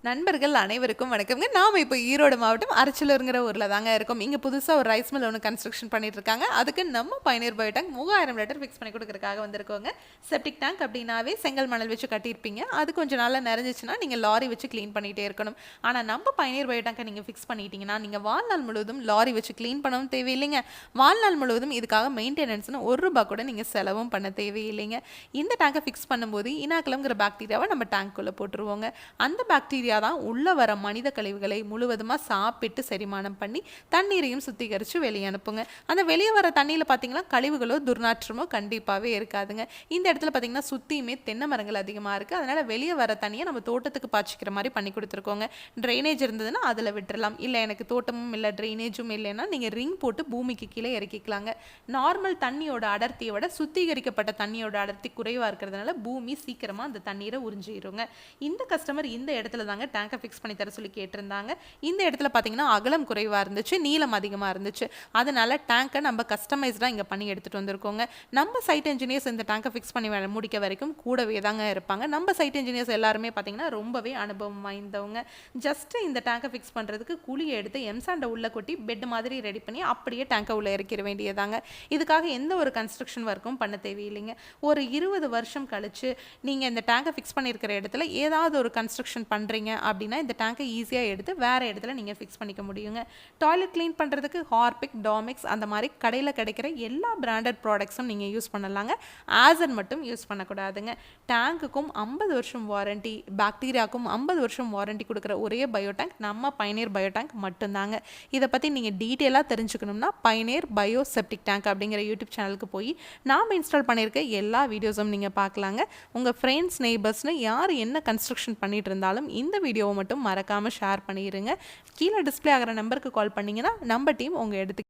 நண்பர்கள் அனைவருக்கும் வணக்கம்ங்க. நாம இப்போ ஈரோடு மாவட்டம் அரச்சலூருங்கிற ஊர்ல தாங்க இருக்கோம். இங்க புதுசா ஒரு ரைஸ் மில் ஒன்று கன்ஸ்ட்ரக்ஷன் பண்ணிட்டு இருக்காங்க. அதுக்கு நம்ம பயனீர் பயோ டேங்க் 3000 லிட்டர் ஃபிக்ஸ் பண்ணி கொடுக்கறதுக்காக வந்திருக்கோங்க. செப்டிக் டேங்க் அப்படின்னாவே செங்கல் மணல் வச்சு கட்டியிருப்பீங்க. அது கொஞ்சம் நாளா நிறைஞ்சிச்சுன்னா நீங்க லாரி வச்சு க்ளீன் பண்ணிட்டே இருக்கணும். ஆனா நம்ம பயனீர் பயோ டேங்கை நீங்க ஃபிக்ஸ் பண்ணிட்டீங்கன்னா நீங்க வாழ்நாள் முழுவதும் லாரி வச்சு க்ளீன் பண்ணவும் தேவையில்லைங்க. வாழ்நாள் முழுவதும் இதுக்காக மெயின்டெனன்ஸ்னு ₹1 கூட நீங்க செலவும் பண்ண தேவையில்லைங்க. இந்த டேங்கை ஃபிக்ஸ் பண்ணும்போது இனாக்குலம்ங்கிற பாக்டீரியாவை நம்ம டேங்க்குள்ள போட்டுருவோங்க. அந்த பாக்டீரியா தான் உள்ள வர மனித கழிவுகளை முழுவதுமா சாப்பிட்டு செரிமானம் பண்ணி தண்ணீரையும் சுத்திகரித்து வெளியே அனுப்புங்க. அந்த வெளியே வர தண்ணியில் பார்த்தீங்கன்னா கழிவுகளோ துர்நாற்றமோ கண்டிப்பாகவே இருக்காதுங்க. இந்த இடத்துல பார்த்தீங்கன்னா சுற்றியுமே தென்னை மரங்கள் அதிகமாக இருக்குது. அதனால் வெளியே வர தண்ணியை நம்ம தோட்டத்துக்கு பாய்ச்சிக்கிற மாதிரி பண்ணி கொடுத்துருக்கோங்க. ட்ரைனேஜ் இருந்ததுன்னா அதில் விட்டுறலாம். இல்லை எனக்கு தோட்டமும் இல்லை ட்ரைனேஜும் இல்லைன்னா நீங்கள் ரிங் போட்டு பூமிக்கு கீழே இறக்கிக்கலாங்க. நார்மல் தண்ணியோட அடர்த்தியை விட சுத்திகரிக்கப்பட்ட தண்ணியோட அடர்த்தி குறைவாக இருக்கிறதுனால பூமி சீக்கிரமாக அந்த தண்ணீரை உறிஞ்சிடுங்க. இந்த கஸ்டமர் இந்த இடத்துல தாங்க டேங்கை ஃபிக்ஸ் பண்ணி தர சொல்லி கேட்டிருந்தாங்க. இந்த இடத்துல பார்த்தீங்கன்னா அகலம் குறைவாக இருந்துச்சு, நீளம் அதிகமாக இருந்துச்சு. அதனால டேங்கை நம்ம கஸ்டமைஸ்டாக இங்கே பண்ணி எடுத்துகிட்டு வந்திருக்கோங்க. நம்ம சைட் இன்ஜினியர்ஸ் இந்த டேங்கை ஃபிக்ஸ் பண்ணி முடிக்க வரைக்கும் கூடவே தாங்க இருப்பாங்க. நம்ம சைட் இன்ஜினியர்ஸ் எல்லாருமே பார்த்தீங்கன்னா ரொம்பவே அனுபவம் வாய்ந்தவங்க. ஜஸ்ட்டு இந்த டேங்கை ஃபிக்ஸ் பண்ணுறதுக்கு குழியை எடுத்து எம்சாண்டை உள்ள கொட்டி பெட் மாதிரி ரெடி பண்ணி அப்படியே டேங்கை உள்ள இறக்கிற வேண்டியதாங்க. இதுக்காக எந்த ஒரு கன்ஸ்ட்ரக்ஷன் ஒர்க்கும் பண்ண தேவையில்லைங்க. ஒரு 20 வருஷம் கழிச்சு நீங்கள் இந்த டேங்கை ஃபிக்ஸ் பண்ணியிருக்கிற இடத்துல ஏதாவது ஒரு கன்ஸ்ட்ரக்ஷன் பண்ணுறீங்க அப்படின்னா இந்த டேங்கை ஈஸியாக எடுத்து வேறு இடத்துல நீங்கள் ஃபிக்ஸ் பண்ணிக்க முடியுங்க. டாய்லெட் க்ளீன் பண்ணுறதுக்கு ஹார்பிக், டாமிக்ஸ் அந்த மாதிரி கடையில் கிடைக்கிற எல்லா பிராண்டட் ப்ராடக்ட்ஸும் நீங்கள் யூஸ் பண்ணலாங்க. ஆசன் மட்டும் யூஸ் பண்ணக்கூடாதுங்க. டேங்குக்கும் 50 வருஷம் வாரண்டி, பாக்டீரியாவுக்கும் 50 வருஷம் வாரண்டி கொடுக்குற ஒரே பயோ டேங்க் நம்ம பயனீர் பயோ டேங்க் மட்டும்தாங்க. இதை பற்றி நீங்கள் டீட்டெயிலாக தெரிஞ்சுக்கணும்னா பயனீர் பயோ செப்டிக் டேங்க் அப்படிங்கிற யூடியூப் சேனலுக்கு போய் நாம் இன்ஸ்டால் பண்ணியிருக்க எல்லா வீடியோஸும் நீங்கள் பார்க்கலாங்க. உங்கள் ஃப்ரெண்ட்ஸ், நெய்பர்ஸ்னு யார் என்ன கன்ஸ்ட்ரக்ஷன் பண்ணிட்டு இருந்தாலும் இந்த வீடியோவை மட்டும் மறக்காமல் ஷேர் பண்ணிடுங்க. கீழே டிஸ்பிளே ஆகிற நம்பருக்கு கால் பண்ணிங்கன்னா நம்ம டீம் உங்கள் இடத்துக்கு